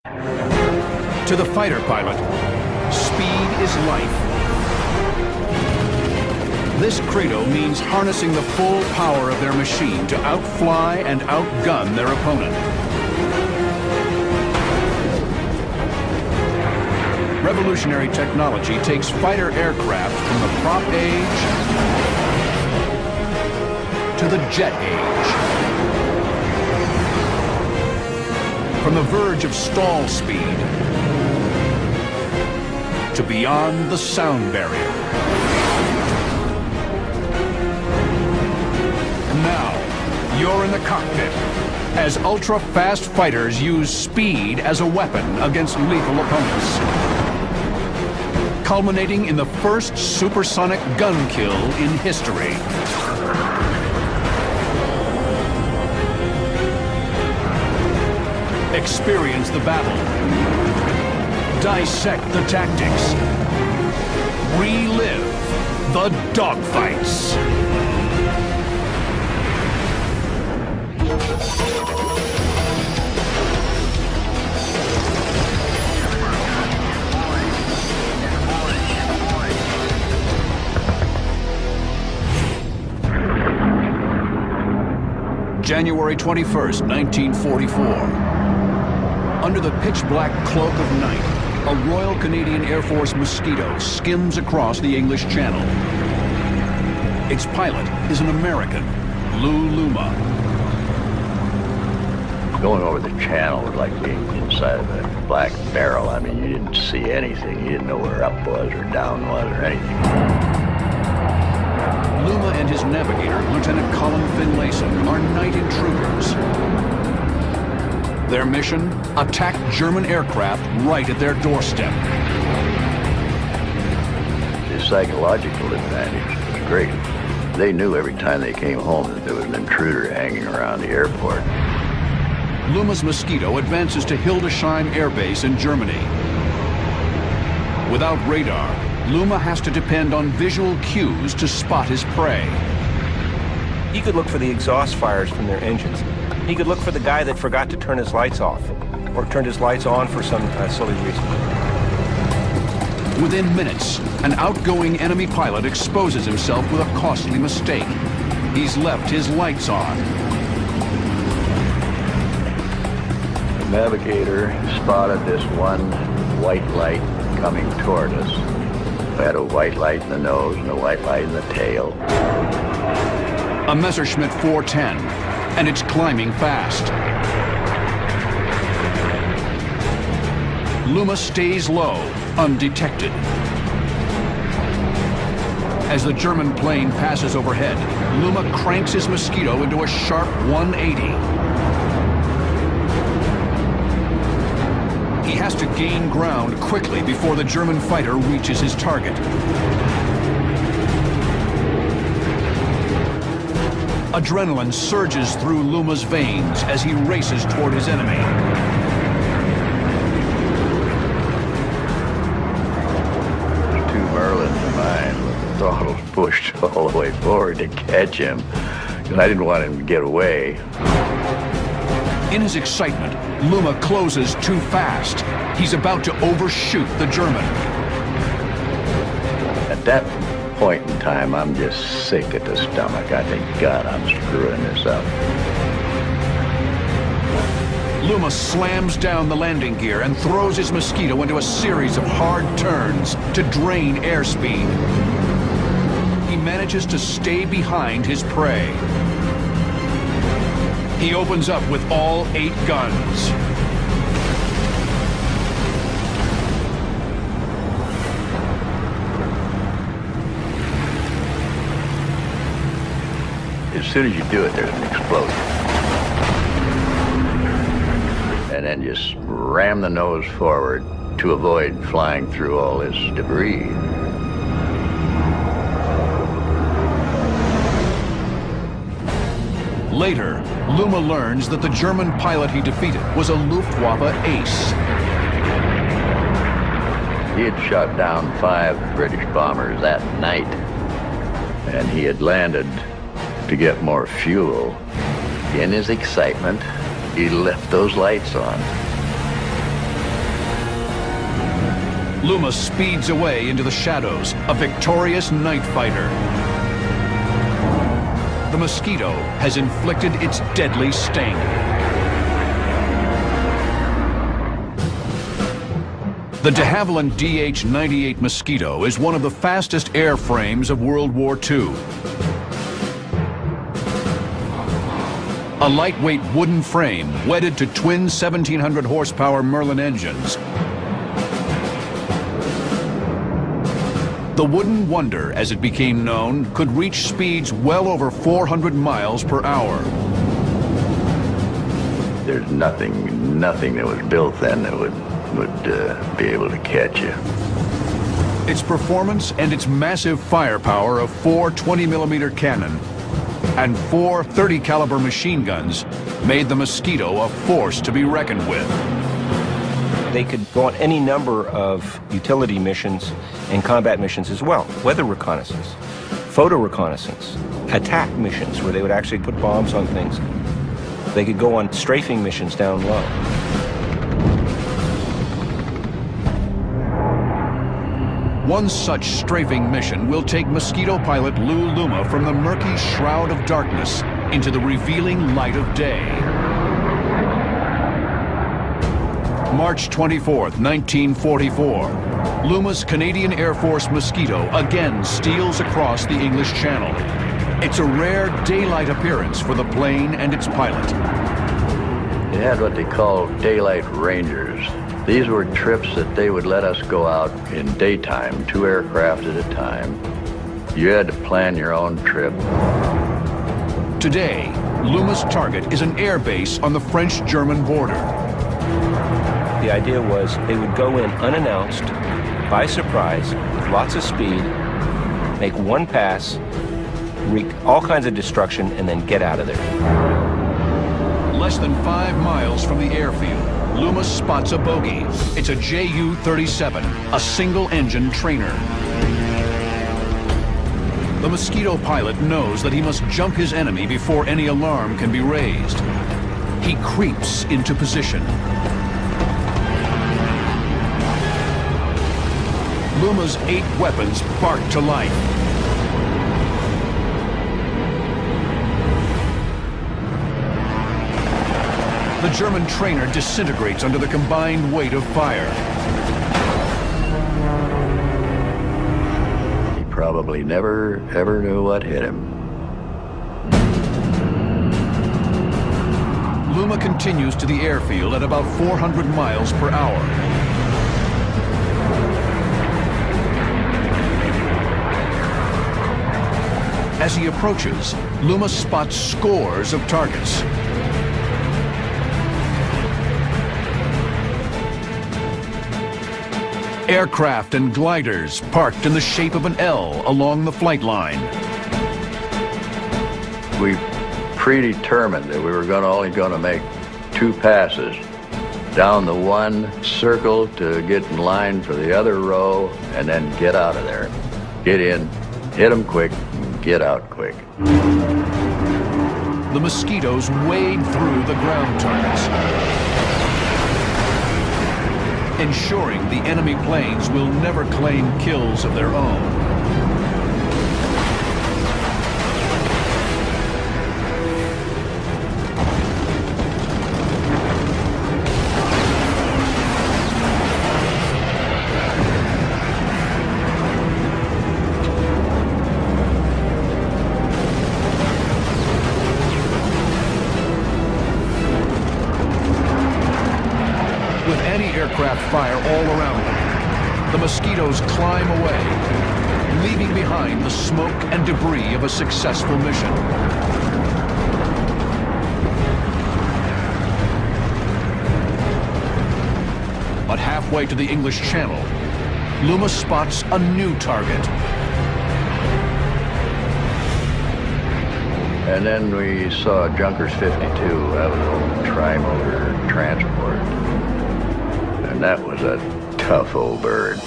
To the fighter pilot, speed is life. This credo means harnessing the full power of their machine to outfly and outgun their opponent. Revolutionary technology takes fighter aircraft from the prop age to the jet age. From the verge of stall speed to beyond the sound barrier. Now, you're in the cockpit as ultra-fast fighters use speed as a weapon against lethal opponents, culminating in the first supersonic gun kill in history. Experience the battle. Dissect the tactics. Relive the dogfights. January 21st, 1944. Under the pitch-black cloak of night, a Royal Canadian Air Force Mosquito skims across the English Channel. Its pilot is an American, Lou Luma. Going over the channel was like being inside of a black barrel. I mean, you didn't see anything. You didn't know where up was or down was or anything. Luma and his navigator, Lieutenant Colin Finlayson, are night intruders. Their mission? Attack German aircraft right at their doorstep. The psychological advantage was great. They knew every time they came home that there was an intruder hanging around the airport. Luma's Mosquito advances to Hildesheim Air Base in Germany. Without radar, Luma has to depend on visual cues to spot his prey. He could look for the exhaust fires from their engines. He could look for the guy that forgot to turn his lights off, or turned his lights on for some silly reason. Within minutes, an outgoing enemy pilot exposes himself with a costly mistake. He's left his lights on. The navigator spotted this one white light coming toward us. We had a white light in the nose and a white light in the tail. A Messerschmitt 410, and it's climbing fast. Luma stays low, undetected. As the German plane passes overhead, Luma cranks his Mosquito into a sharp 180. He has to gain ground quickly before the German fighter reaches his target. Adrenaline surges through Luma's veins as he races toward his enemy. Two Merlins of mine with the throttles pushed all the way forward to catch him, because I didn't want him to get away. In his excitement, Luma closes too fast. He's about to overshoot the German. At that point in time, I'm just sick at the stomach. I think, God, I'm screwing this up. Luma slams down the landing gear and throws his Mosquito into a series of hard turns to drain airspeed. He manages to stay behind his prey. He opens up with all 8 guns. As soon as you do it, there's an explosion. And then just ram the nose forward to avoid flying through all this debris. Later, Luma learns that the German pilot he defeated was a Luftwaffe ace. He had shot down 5 British bombers that night, and he had landed to get more fuel. In his excitement, he left those lights on. Luma speeds away into the shadows, a victorious night fighter. The Mosquito has inflicted its deadly sting. The de Havilland DH-98 Mosquito is one of the fastest airframes of World War II. A lightweight wooden frame wedded to twin 1,700 horsepower Merlin engines. The Wooden Wonder, as it became known, could reach speeds well over 400 miles per hour. There's nothing that was built then that would be able to catch you. Its performance and its massive firepower of 4 20mm cannon and 4 30 caliber machine guns made the Mosquito a force to be reckoned with. They could go on any number of utility missions and combat missions as well. Weather reconnaissance, photo reconnaissance, attack missions where they would actually put bombs on things. They could go on strafing missions down low. One such strafing mission will take Mosquito pilot Lou Luma from the murky shroud of darkness into the revealing light of day. March 24th, 1944. Luma's Canadian Air Force Mosquito again steals across the English Channel. It's a rare daylight appearance for the plane and its pilot. It had what they call daylight rangers. These were trips that they would let us go out in daytime, 2 aircraft at a time. You had to plan your own trip. Today, Luma's target is an air base on the French-German border. The idea was they would go in unannounced, by surprise, with lots of speed, make one pass, wreak all kinds of destruction, and then get out of there. Less than 5 miles from the airfield, Luma spots a bogey. It's a Ju-37, a single-engine trainer. The Mosquito pilot knows that he must jump his enemy before any alarm can be raised. He creeps into position. Luma's 8 weapons bark to life. The German trainer disintegrates under the combined weight of fire. He probably never, ever knew what hit him. Luma continues to the airfield at about 400 miles per hour. As he approaches, Luma spots scores of targets. Aircraft and gliders parked in the shape of an L along the flight line. We predetermined that we were only going to make 2 passes. Down the one, circle to get in line for the other row, and then get out of there. Get in, hit them quick, and get out quick. The Mosquitoes wade through the ground targets, ensuring the enemy planes will never claim kills of their own. Aircraft fire all around them. The Mosquitoes climb away, leaving behind the smoke and debris of a successful mission. But halfway to the English Channel, Luma spots a new target. And then we saw Junkers 52, that was an old tri-motor transport. And that was a tough old bird.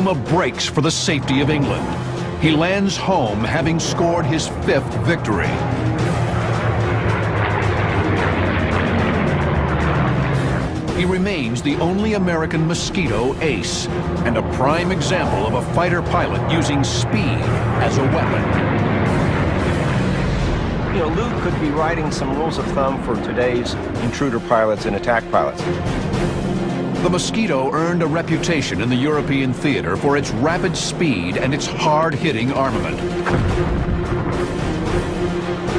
cinema breaks for the safety of England. He lands home having scored his 5th victory. He remains the only American Mosquito ace, and a prime example of a fighter pilot using speed as a weapon. You know, Luke could be writing some rules of thumb for today's intruder pilots and attack pilots. The Mosquito earned a reputation in the European theater for its rapid speed and its hard-hitting armament.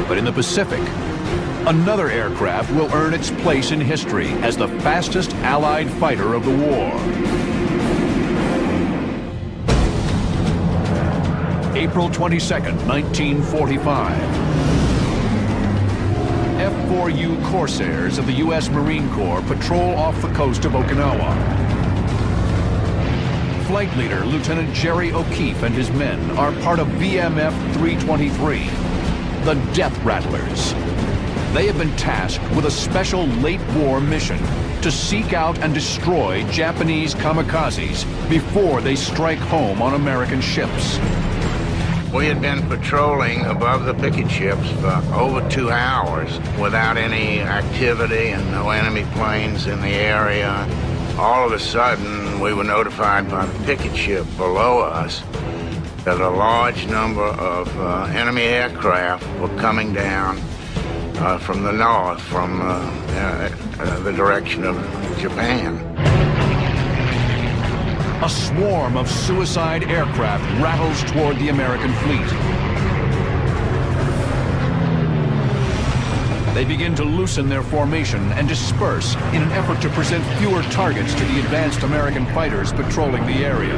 But in the Pacific, another aircraft will earn its place in history as the fastest Allied fighter of the war. April 22nd, 1945. F-4U Corsairs of the U.S. Marine Corps patrol off the coast of Okinawa. Flight leader Lieutenant Jerry O'Keefe and his men are part of VMF 323, the Death Rattlers. They have been tasked with a special late-war mission to seek out and destroy Japanese kamikazes before they strike home on American ships. We had been patrolling above the picket ships for over 2 hours without any activity and no enemy planes in the area. All of a sudden, we were notified by the picket ship below us that a large number of enemy aircraft were coming down from the north, from the direction of Japan. A swarm of suicide aircraft rattles toward the American fleet. They begin to loosen their formation and disperse in an effort to present fewer targets to the advanced American fighters patrolling the area.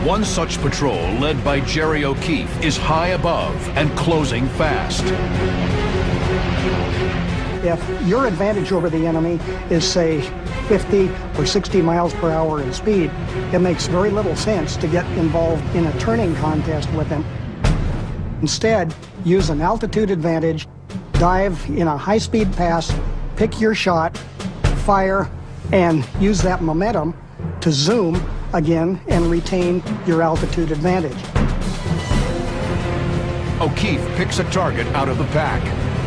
One such patrol, led by Jerry O'Keefe, is high above and closing fast. If your advantage over the enemy is, say, 50 or 60 miles per hour in speed, it makes very little sense to get involved in a turning contest with them. Instead, use an altitude advantage, dive in a high-speed pass, pick your shot, fire, and use that momentum to zoom again and retain your altitude advantage. O'Keefe picks a target out of the pack.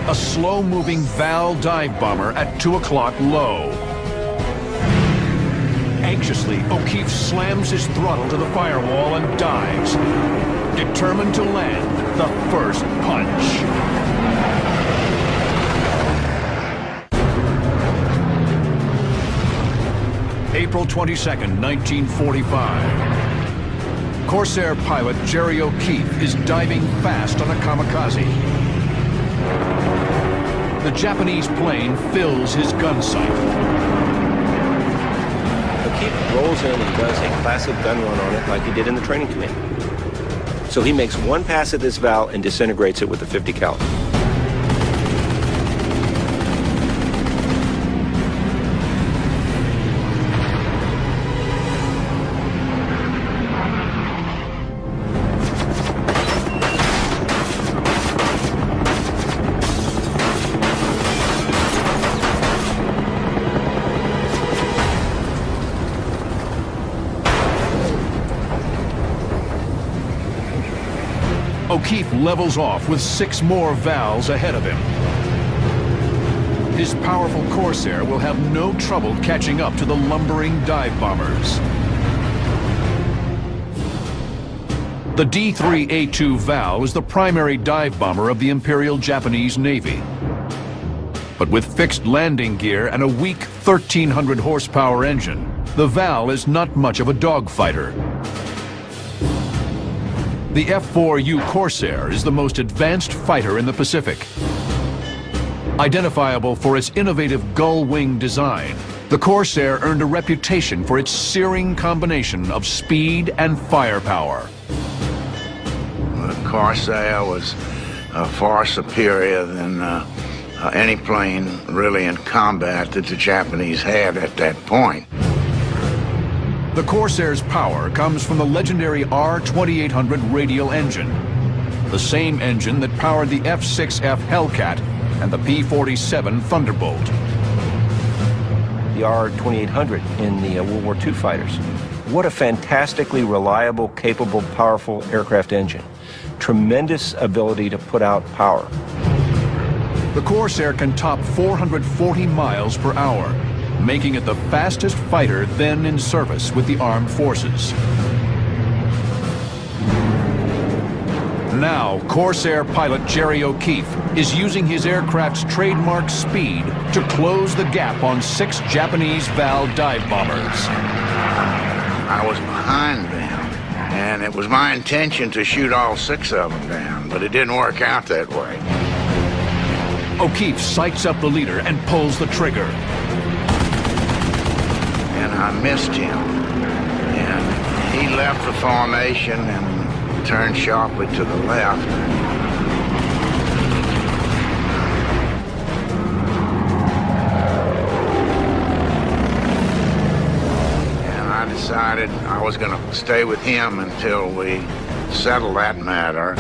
A slow-moving Val dive bomber at 2 o'clock low. Anxiously, O'Keefe slams his throttle to the firewall and dives, determined to land the first punch. April 22nd, 1945. Corsair pilot Jerry O'Keefe is diving fast on a kamikaze. The Japanese plane fills his gun sight. O'Keefe rolls in and does a classic gun run on it like he did in the training command. So he makes one pass at this valve and disintegrates it with a 50 caliber. O'Keefe levels off with 6 more valves ahead of him. His powerful Corsair will have no trouble catching up to the lumbering dive bombers. The D-3A2 Val is the primary dive bomber of the Imperial Japanese Navy. But with fixed landing gear and a weak 1,300 horsepower engine, the Val is not much of a dogfighter. The F-4U Corsair is the most advanced fighter in the Pacific. Identifiable for its innovative gull-wing design, the Corsair earned a reputation for its searing combination of speed and firepower. The Corsair was far superior than any plane really in combat that the Japanese had at that point. The Corsair's power comes from the legendary R-2800 radial engine, the same engine that powered the F-6F Hellcat and the P-47 Thunderbolt. the R-2800 in the World War II fighters. What a fantastically reliable, capable, powerful aircraft engine. Tremendous ability to put out power. The Corsair can top 440 miles per hour, making it the fastest fighter then in service with the armed forces. Now, Corsair pilot Jerry O'Keefe is using his aircraft's trademark speed to close the gap on 6 Japanese Val dive bombers. I was behind them, and it was my intention to shoot all 6 of them down, but it didn't work out that way. O'Keefe sights up the leader and pulls the trigger. And I missed him, and he left the formation and turned sharply to the left. And I decided I was going to stay with him until we settled that matter.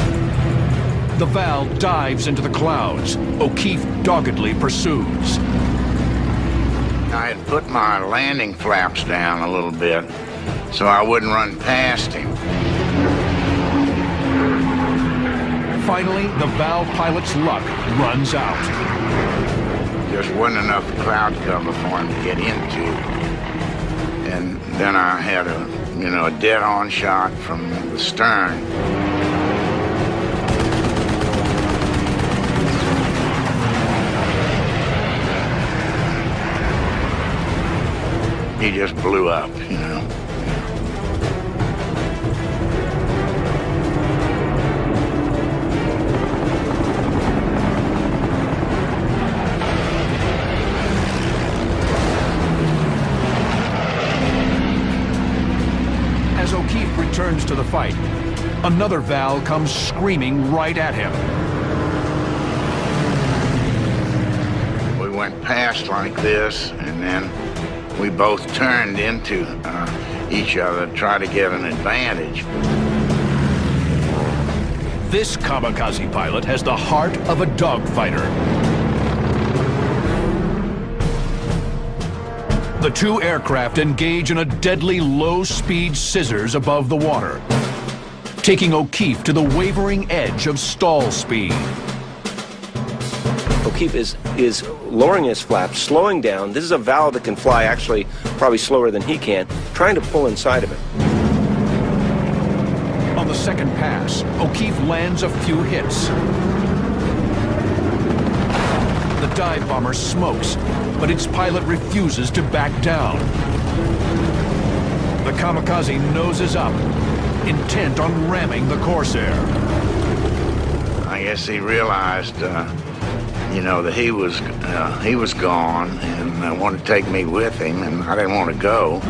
The Val dives into the clouds. O'Keefe doggedly pursues. I had put my landing flaps down a little bit so I wouldn't run past him. Finally, the Val pilot's luck runs out. Just wasn't enough cloud cover for him to get into. And then I had a dead-on shot from the stern. He just blew up, As O'Keefe returns to the fight, another Val comes screaming right at him. We went past like this, and then we both turned into each other to try to get an advantage. This kamikaze pilot has the heart of a dogfighter. The 2 aircraft engage in a deadly low-speed scissors above the water, taking O'Keefe to the wavering edge of stall speed. O'Keefe is lowering his flaps, slowing down. This is a Val that can fly actually probably slower than he can, trying to pull inside of it. On the second pass, O'Keefe lands a few hits. The dive bomber smokes, but its pilot refuses to back down. The kamikaze noses up, intent on ramming the Corsair. I guess he realized that he was gone and wanted to take me with him, and I didn't want to go.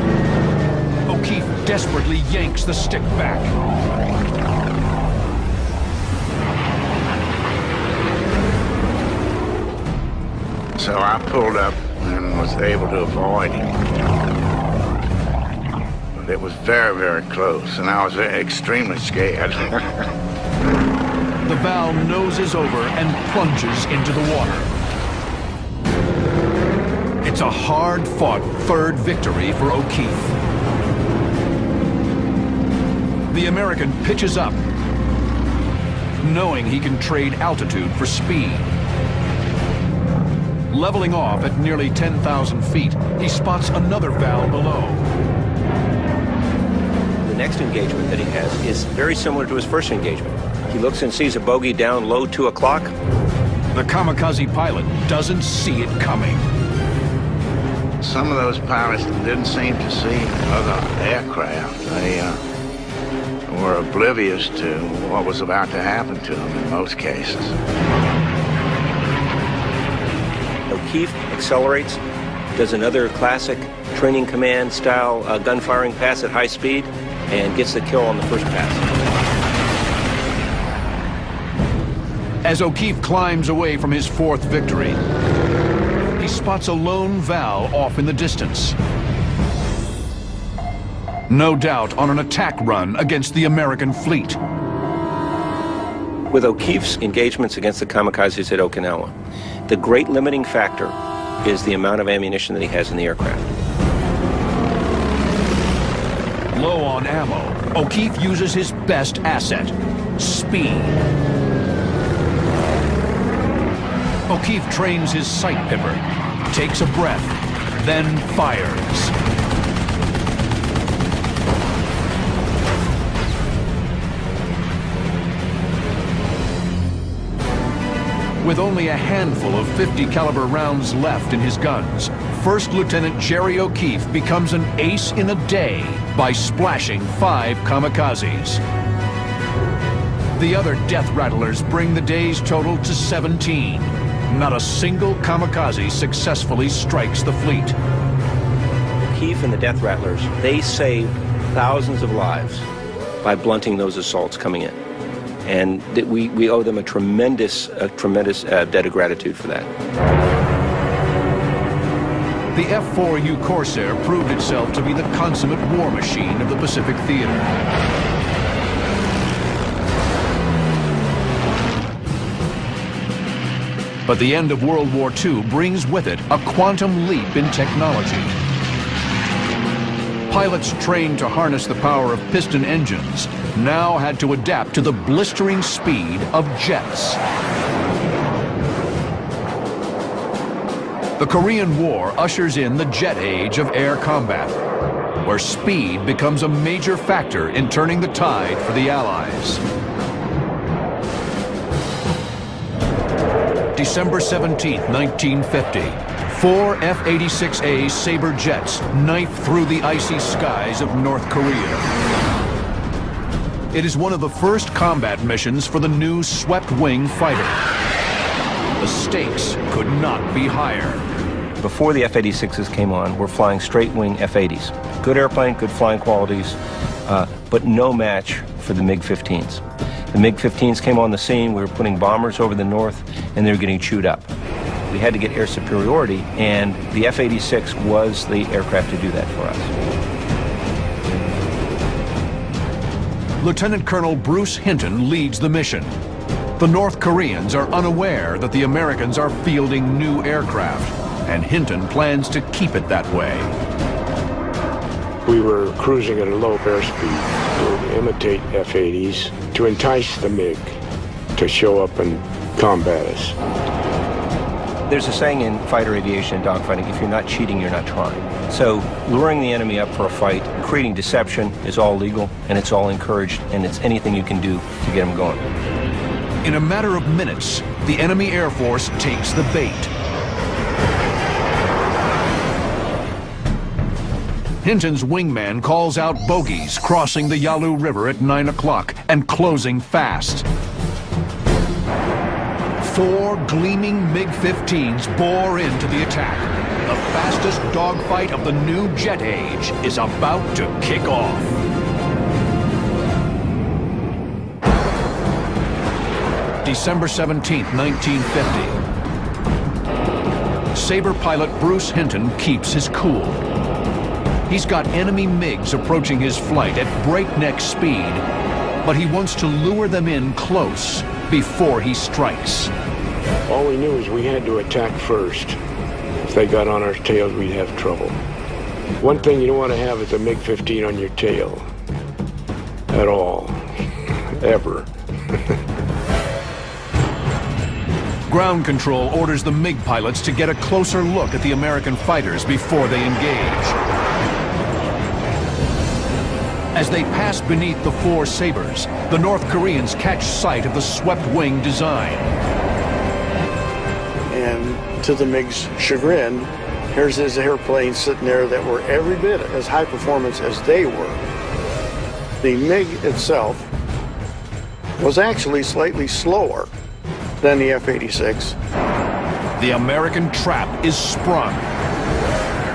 O'Keefe desperately yanks the stick back. So I pulled up and was able to avoid him. But it was very, very close, and I was extremely scared. The Val noses over and plunges into the water. It's a hard-fought 3rd victory for O'Keefe. The American pitches up, knowing he can trade altitude for speed. Leveling off at nearly 10,000 feet, he spots another Val below. The next engagement that he has is very similar to his first engagement. He looks and sees a bogey down low 2 o'clock. The kamikaze pilot doesn't see it coming. Some of those pilots didn't seem to see other aircraft. They were oblivious to what was about to happen to them in most cases. O'Keefe accelerates, does another classic training command style gun-firing pass at high speed, and gets the kill on the first pass. As O'Keefe climbs away from his 4th victory, he spots a lone Val off in the distance. No doubt on an attack run against the American fleet. With O'Keefe's engagements against the kamikazes at Okinawa, the great limiting factor is the amount of ammunition that he has in the aircraft. Low on ammo, O'Keefe uses his best asset, speed. O'Keefe trains his sight pipper, takes a breath, then fires. With only a handful of .50 caliber rounds left in his guns, First Lieutenant Jerry O'Keefe becomes an ace in a day by splashing 5 kamikazes. The other death rattlers bring the day's total to 17. Not a single kamikaze successfully strikes the fleet. O'Keefe and the death rattlers, they saved thousands of lives by blunting those assaults coming in. And that we owe them a tremendous debt of gratitude for that. The F-4U Corsair proved itself to be the consummate war machine of the Pacific Theater. But the end of World War II brings with it a quantum leap in technology. Pilots trained to harness the power of piston engines now had to adapt to the blistering speed of jets. The Korean War ushers in the jet age of air combat, where speed becomes a major factor in turning the tide for the Allies. December 17, 1950. 4 F-86A Sabre jets knife through the icy skies of North Korea. It is one of the first combat missions for the new swept-wing fighter. The stakes could not be higher. Before the F-86s came on, we're flying straight-wing F-80s. Good airplane, good flying qualities, but no match for the MiG-15s. The MiG-15s came on the scene, we were putting bombers over the north, and they were getting chewed up. We had to get air superiority, and the F-86 was the aircraft to do that for us. Lieutenant Colonel Bruce Hinton leads the mission. The North Koreans are unaware that the Americans are fielding new aircraft, and Hinton plans to keep it that way. We were cruising at a low airspeed to imitate F-80s to entice the MiG to show up and combat us. There's a saying in fighter aviation and dogfighting, if you're not cheating, you're not trying. So luring the enemy up for a fight, creating deception is all legal, and it's all encouraged, and it's anything you can do to get them going. In a matter of minutes, the enemy Air Force takes the bait. Hinton's wingman calls out bogies crossing the Yalu River at 9 o'clock and closing fast. 4 gleaming MiG-15s bore into the attack. The fastest dogfight of the new jet age is about to kick off. December 17, 1950. Sabre pilot Bruce Hinton keeps his cool. He's got enemy MiGs approaching his flight at breakneck speed, but he wants to lure them in close before he strikes. All we knew is we had to attack first. If they got on our tails, we'd have trouble. One thing you don't want to have is a MiG-15 on your tail. At all. Ever. Ground control orders the MiG pilots to get a closer look at the American fighters before they engage. As they pass beneath the 4 Sabres, the North Koreans catch sight of the swept-wing design. And to the MiG's chagrin, here's his airplanes sitting there that were every bit as high performance as they were. The MiG itself was actually slightly slower than the F-86. The American trap is sprung.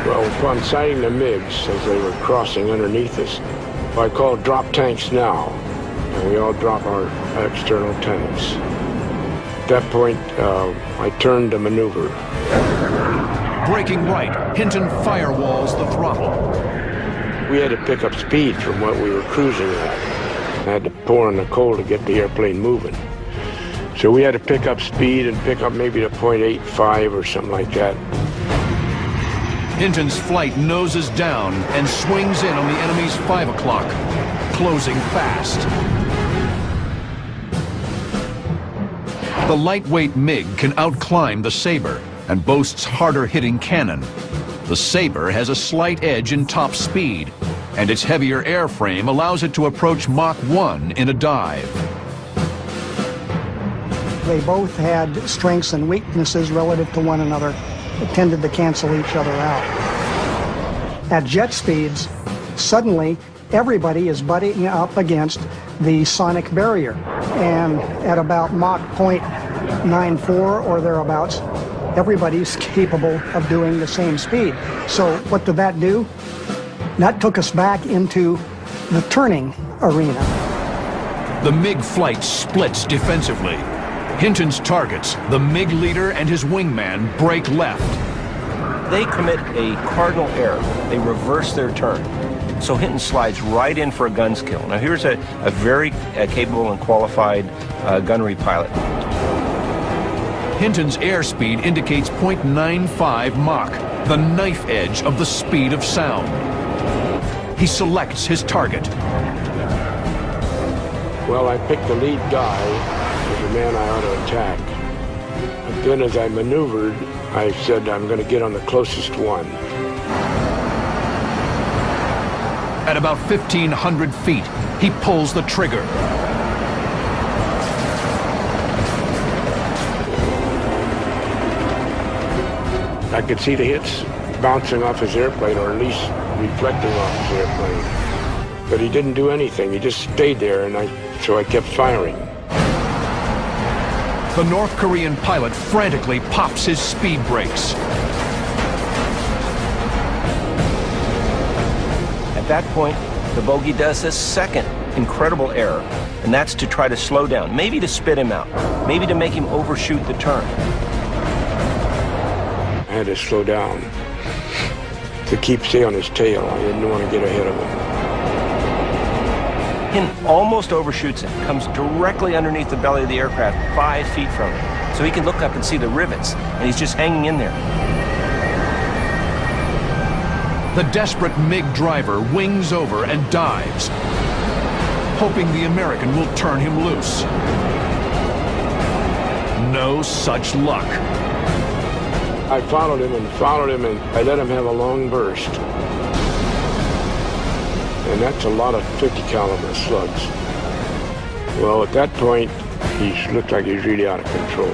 Well, upon sighting the MiGs as they were crossing underneath us, I called drop tanks now, and we all drop our external tanks. At that point, I turned to maneuver. Breaking right, Hinton firewalls the throttle. We had to pick up speed from what we were cruising at. I had to pour in the coal to get the airplane moving. So we had to pick up speed and pick up maybe to .85 or something like that. Hinton's flight noses down and swings in on the enemy's 5 o'clock, closing fast. The lightweight MiG can outclimb the Sabre and boasts harder-hitting cannon. The Sabre has a slight edge in top speed, and its heavier airframe allows it to approach Mach 1 in a dive. They both had strengths and weaknesses relative to one another that tended to cancel each other out. At jet speeds, suddenly everybody is butting up against the sonic barrier. And at about Mach 0.94 or thereabouts, everybody's capable of doing the same speed. So what did that do? That took us back into the turning arena. The MiG flight splits defensively. Hinton's targets, the MiG leader and his wingman, break left. They commit a cardinal error. They reverse their turn. So Hinton slides right in for a guns kill. Now here's a very capable and qualified gunnery pilot. Hinton's airspeed indicates 0.95 Mach, the knife edge of the speed of sound. He selects his target. Well, I picked the lead guy as the man I ought to attack. But then as I maneuvered, I said I'm going to get on the closest one. At about 1,500 feet, he pulls the trigger. I could see the hits bouncing off his airplane, or at least reflecting off his airplane. But he didn't do anything. He just stayed there, and so I kept firing. The North Korean pilot frantically pops his speed brakes. At that point, the bogey does a second incredible error, and that's to try to slow down, maybe to spit him out, maybe to make him overshoot the turn. I had to slow down to stay on his tail. I didn't want to get ahead of him. Hinton almost overshoots him, comes directly underneath the belly of the aircraft, 5 feet from him. So he can look up and see the rivets, and he's just hanging in there. The desperate MiG driver wings over and dives, hoping the American will turn him loose. No such luck. I followed him, and I let him have a long burst. And that's a lot of 50 caliber slugs. Well, at that point, he looked like he was really out of control.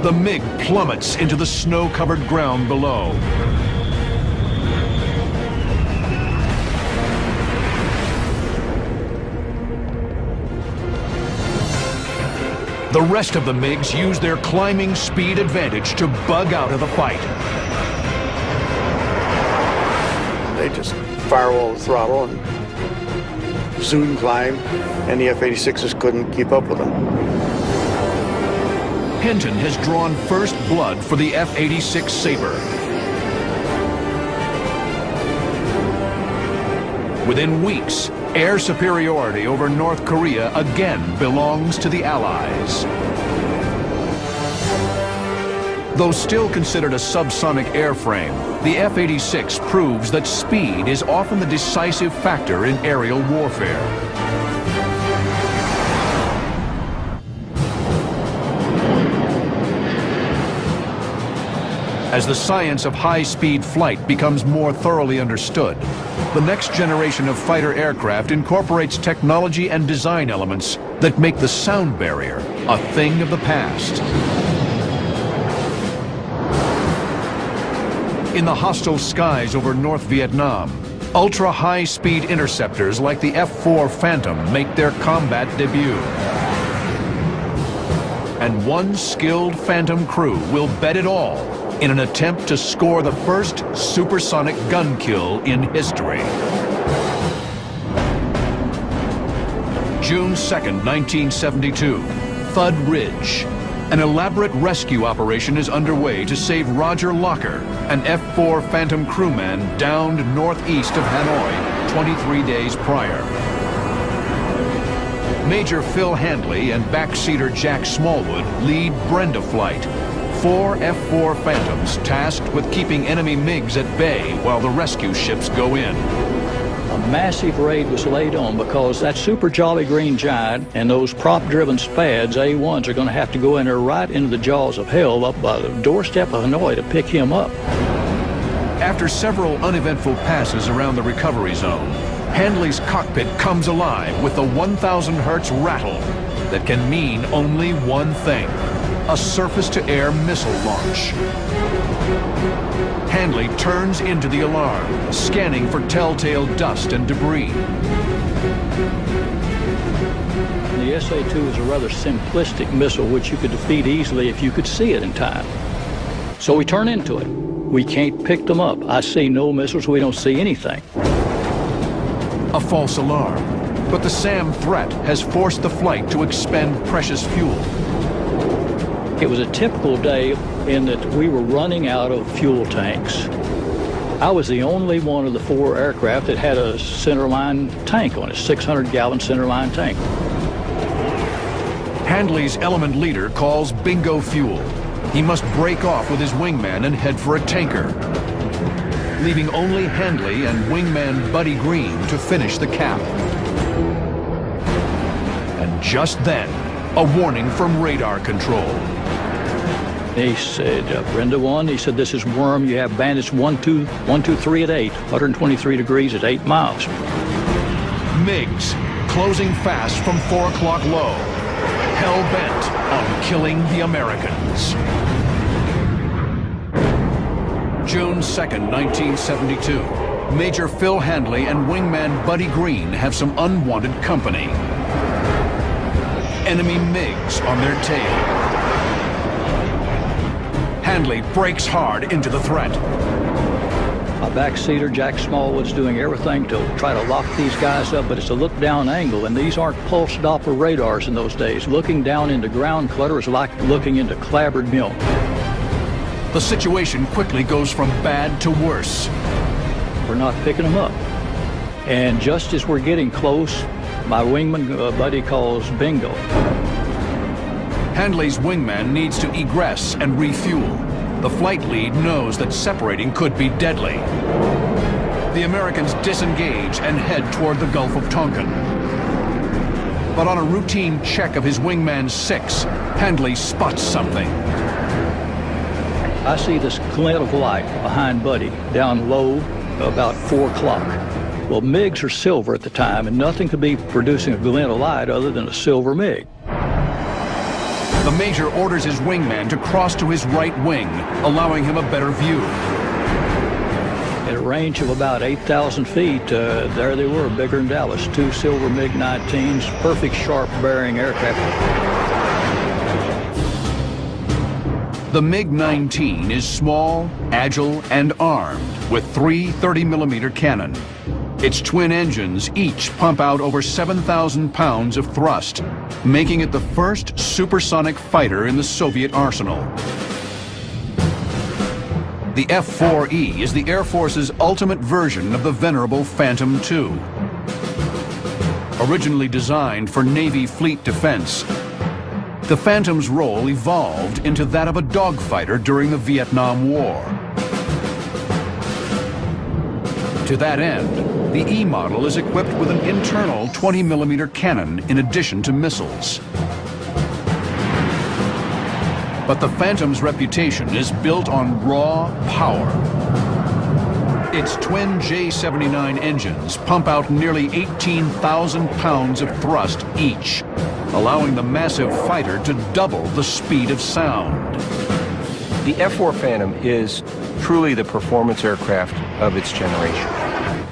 The MiG plummets into the snow-covered ground below. The rest of the MiGs use their climbing speed advantage to bug out of the fight. They just firewall the throttle and soon climb, and the F-86s couldn't keep up with them. Hinton has drawn first blood for the F-86 Sabre. Within weeks, air superiority over North Korea again belongs to the Allies. Though still considered a subsonic airframe, the F-86 proves that speed is often the decisive factor in aerial warfare. As the science of high-speed flight becomes more thoroughly understood, the next generation of fighter aircraft incorporates technology and design elements that make the sound barrier a thing of the past. In the hostile skies over North Vietnam, ultra-high-speed interceptors like the F-4 Phantom make their combat debut. And one skilled Phantom crew will bet it all in an attempt to score the first supersonic gun kill in history. June 2nd, 1972, Thud Ridge. An elaborate rescue operation is underway to save Roger Locker, an F-4 Phantom crewman downed northeast of Hanoi 23 days prior. Major Phil Handley and backseater Jack Smallwood lead Brenda flight, 4 F-4 Phantoms tasked with keeping enemy MiGs at bay while the rescue ships go in. A massive raid was laid on because that Super Jolly Green Giant and those prop-driven Spads, A1s, are going to have to go in there right into the jaws of hell up by the doorstep of Hanoi to pick him up. After several uneventful passes around the recovery zone, Handley's cockpit comes alive with the 1,000 hertz rattle that can mean only one thing: a surface-to-air missile launch. Handley turns into the alarm, scanning for telltale dust and debris. The SA-2 is a rather simplistic missile which you could defeat easily if you could see it in time. So we turn into it. We can't pick them up. I see no missiles. We don't see anything. A false alarm, but the SAM threat has forced the flight to expend precious fuel. It was a typical day in that we were running out of fuel tanks. I was the only one of the 4 aircraft that had a centerline tank on it, 600-gallon centerline tank. Handley's element leader calls bingo fuel. He must break off with his wingman and head for a tanker, leaving only Handley and wingman Buddy Green to finish the cap. And just then, a warning from radar control. He said, Brenda 1, he said, this is Worm. You have bandits 1, 2, 3 at 8, 123 degrees at 8 miles. MiGs closing fast from 4 o'clock low, hell-bent on killing the Americans. June 2nd, 1972. Major Phil Handley and wingman Buddy Green have some unwanted company. Enemy MiGs on their tail. Handley brakes hard into the threat. My backseater, Jack Smallwood's doing everything to try to lock these guys up, but it's a look-down angle, and these aren't pulse Doppler radars in those days. Looking down into ground clutter is like looking into clabbered milk. The situation quickly goes from bad to worse. We're not picking them up. And just as we're getting close, my wingman buddy calls bingo. Handley's wingman needs to egress and refuel. The flight lead knows that separating could be deadly. The Americans disengage and head toward the Gulf of Tonkin. But on a routine check of his wingman's 6, Handley spots something. I see this glint of light behind Buddy, down low, about 4 o'clock. Well, MiGs are silver at the time, and nothing could be producing a glint of light other than a silver MiG. The Major orders his wingman to cross to his right wing, allowing him a better view. At a range of about 8,000 feet, there they were, bigger than Dallas, 2 silver MiG-19s, perfect sharp bearing aircraft. The MiG-19 is small, agile, and armed with 3 30mm cannon. Its twin engines each pump out over 7,000 pounds of thrust, making it the first supersonic fighter in the Soviet arsenal. The F-4E is the Air Force's ultimate version of the venerable Phantom II. Originally designed for Navy fleet defense, the Phantom's role evolved into that of a dogfighter during the Vietnam War. To that end, the E model is equipped with an internal 20mm cannon in addition to missiles. But the Phantom's reputation is built on raw power. Its twin J-79 engines pump out nearly 18,000 pounds of thrust each, allowing the massive fighter to double the speed of sound. The F-4 Phantom is truly the performance aircraft of its generation,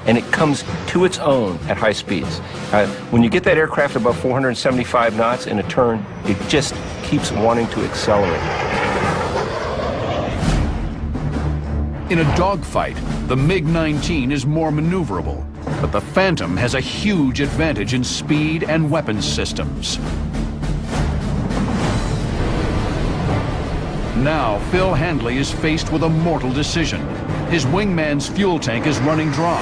and it comes to its own at high speeds. When you get that aircraft above 475 knots in a turn, it just keeps wanting to accelerate. In a dogfight, the MiG-19 is more maneuverable, but the Phantom has a huge advantage in speed and weapons systems. Now, Phil Handley is faced with a mortal decision. His wingman's fuel tank is running dry.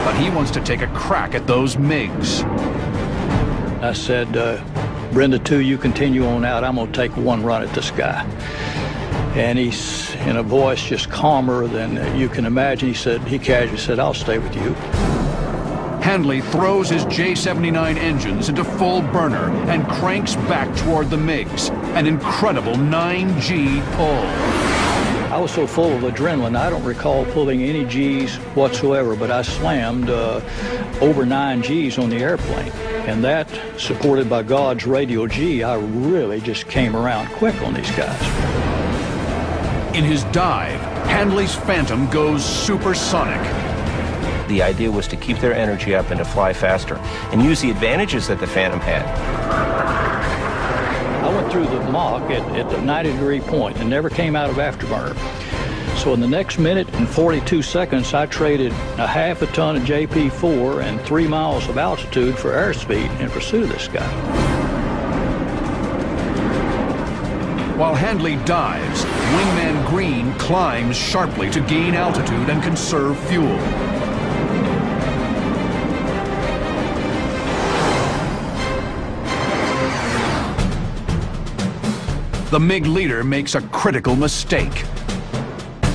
but he wants to take a crack at those MiGs. I said, Brenda 2, you continue on out. I'm going to take one run at this guy. And he's, in a voice just calmer than you can imagine, he casually said, I'll stay with you. Handley throws his J-79 engines into full burner and cranks back toward the MiGs. An incredible 9G pull. I was so full of adrenaline, I don't recall pulling any G's whatsoever, but I slammed over 9 G's on the airplane. And that, supported by God's radio G, I really just came around quick on these guys. In his dive, Handley's Phantom goes supersonic. The idea was to keep their energy up and to fly faster and use the advantages that the Phantom had. I went through the Mach at the 90-degree point and never came out of afterburner. So in the next minute and 42 seconds, I traded a half a ton of JP4 and 3 miles of altitude for airspeed in pursuit of this guy. While Handley dives, Wingman Green climbs sharply to gain altitude and conserve fuel. The MiG leader makes a critical mistake.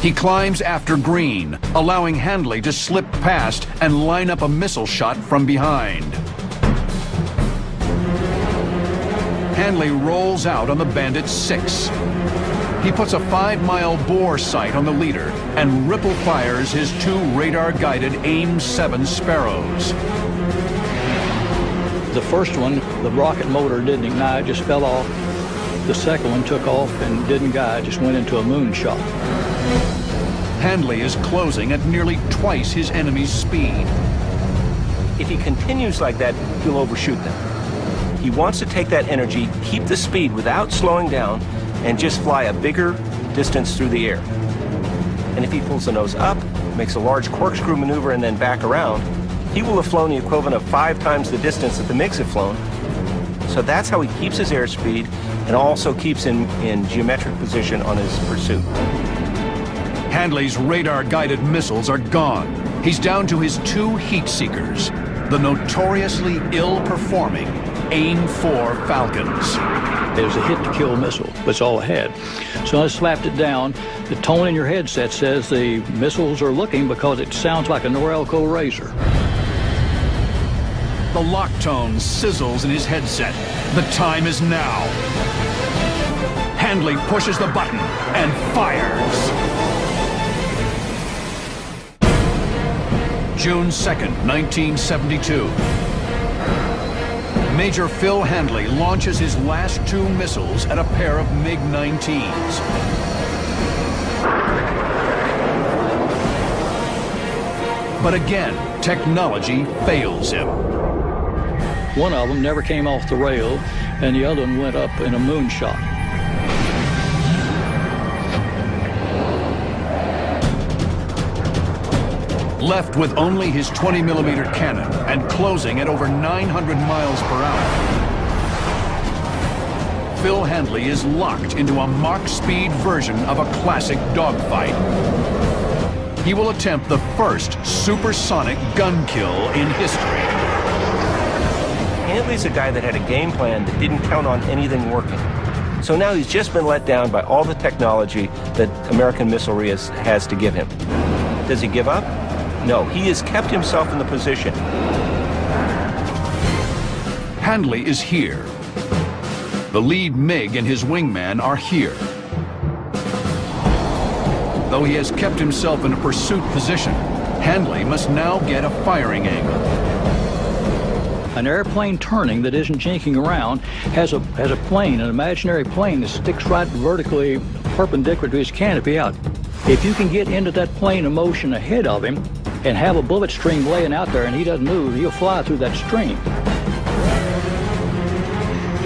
He climbs after Green, allowing Handley to slip past and line up a missile shot from behind. Handley rolls out on the Bandit 6. He puts a 5-mile bore sight on the leader and ripple fires his 2 radar-guided AIM-7 Sparrows. The first one, the rocket motor didn't ignite, just fell off. The second one took off and didn't guide, just went into a moonshot. Handley is closing at nearly twice his enemy's speed. If he continues like that, he'll overshoot them. He wants to take that energy, keep the speed without slowing down, and just fly a bigger distance through the air. And if he pulls the nose up, makes a large corkscrew maneuver and then back around, he will have flown the equivalent of 5 times the distance that the MiGs have flown. So that's how he keeps his airspeed and also keeps in geometric position on his pursuit. Handley's radar-guided missiles are gone. He's down to his 2 heat seekers, the notoriously ill-performing AIM-4 Falcons. It was a hit-to-kill missile. That's all it had. So I slapped it down. The tone in your headset says the missiles are looking because it sounds like a Norelco Razor. The lock tone sizzles in his headset. The time is now. Handley pushes the button and fires. June 2nd, 1972. Major Phil Handley launches his last 2 missiles at a pair of MiG-19s. But again, technology fails him. One of them never came off the rail, and the other one went up in a moonshot. Left with only his 20-millimeter cannon and closing at over 900 miles per hour, Phil Handley is locked into a Mach speed version of a classic dogfight. He will attempt the first supersonic gun kill in history. Handley's a guy that had a game plan that didn't count on anything working. So now he's just been let down by all the technology that American missilery has to give him. Does he give up? No, he has kept himself in the position. Handley is here. The lead MiG and his wingman are here. Though he has kept himself in a pursuit position, Handley must now get a firing angle. An airplane turning that isn't jinking around has a plane, an imaginary plane that sticks right vertically perpendicular to his canopy out. If you can get into that plane of motion ahead of him and have a bullet stream laying out there and he doesn't move, he'll fly through that stream.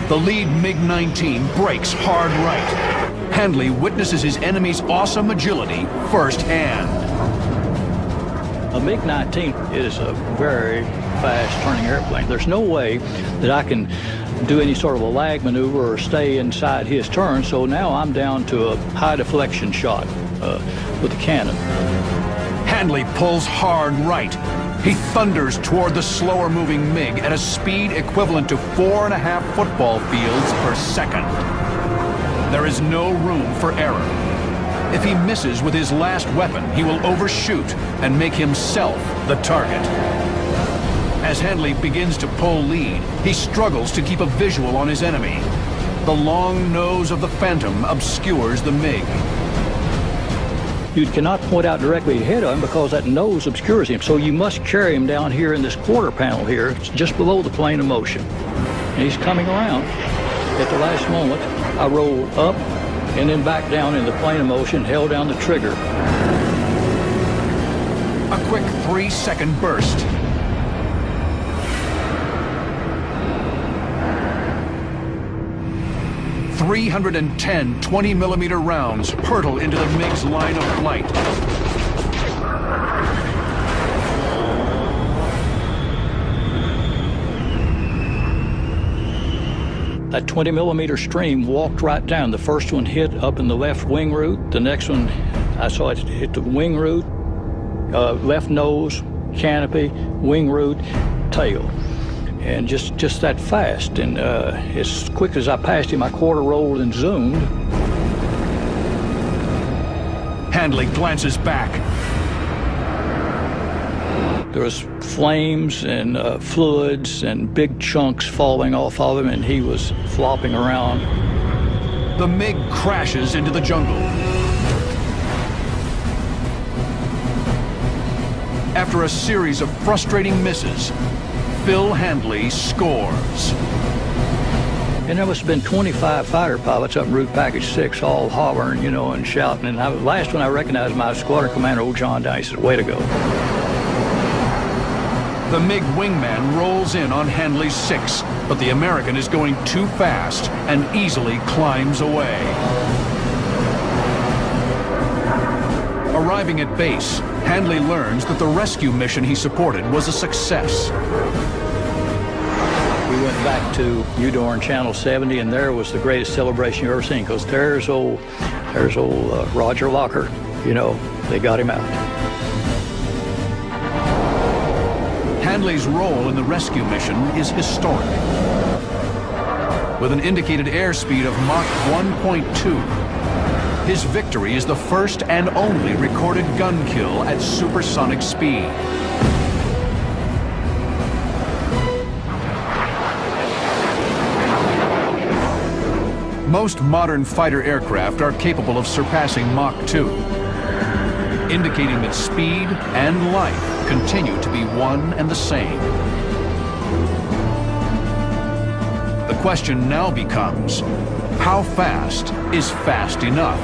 The lead MiG-19 brakes hard right. Handley witnesses his enemy's awesome agility firsthand. A MiG-19 is a very fast turning airplane. There's no way that I can do any sort of a lag maneuver or stay inside his turn, so now I'm down to a high deflection shot with the cannon. Handley pulls hard right. He thunders toward the slower-moving MiG at a speed equivalent to 4.5 football fields per second. There is no room for error. If he misses with his last weapon, he will overshoot and make himself the target. As Handley begins to pull lead, he struggles to keep a visual on his enemy. The long nose of the Phantom obscures the MiG. You cannot point out directly ahead of him because that nose obscures him, so you must carry him down here in this quarter panel here. It's just below the plane of motion. And he's coming around. At the last moment, I roll up and then back down in the plane of motion, held down the trigger. A quick 3-second burst. .310 20-millimeter rounds hurtle into the MiG's line of flight. That 20-millimeter stream walked right down. The first one hit up in the left wing root. The next one, I saw it hit the wing root, left nose, canopy, wing root, tail. And just that fast. And as quick as I passed him, I quarter rolled and zoomed. Handley glances back. There was flames and fluids and big chunks falling off of him, and he was flopping around. The MiG crashes into the jungle. After a series of frustrating misses, Phil Handley scores. And there must have been 25 fighter pilots up in Route Package 6 all hollering, you know, and shouting. And last one I recognized my squadron commander, old John Down. He said, "Way to go." The MiG wingman rolls in on Handley's 6, but the American is going too fast and easily climbs away. Arriving at base, Handley learns that the rescue mission he supported was a success. We went back to Udorn Channel 70, and there was the greatest celebration you've ever seen, because there's old Roger Locker. You know, they got him out. Handley's role in the rescue mission is historic. With an indicated airspeed of Mach 1.2, his victory is the first and only recorded gun kill at supersonic speed. Most modern fighter aircraft are capable of surpassing Mach 2, indicating that speed and life continue to be one and the same. The question now becomes, how fast is fast enough?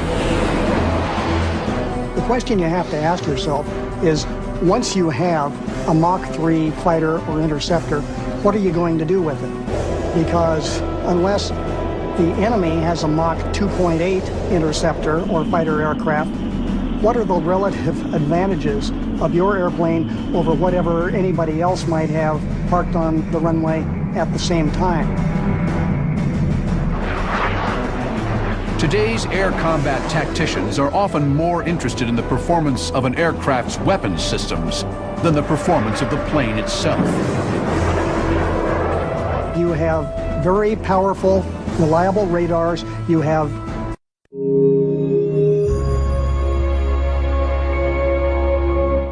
The question you have to ask yourself is, once you have a Mach 3 fighter or interceptor, what are you going to do with it? Because unless the enemy has a Mach 2.8 interceptor or fighter aircraft, what are the relative advantages of your airplane over whatever anybody else might have parked on the runway at the same time? Today's air combat tacticians are often more interested in the performance of an aircraft's weapons systems than the performance of the plane itself. You have very powerful, reliable radars. You have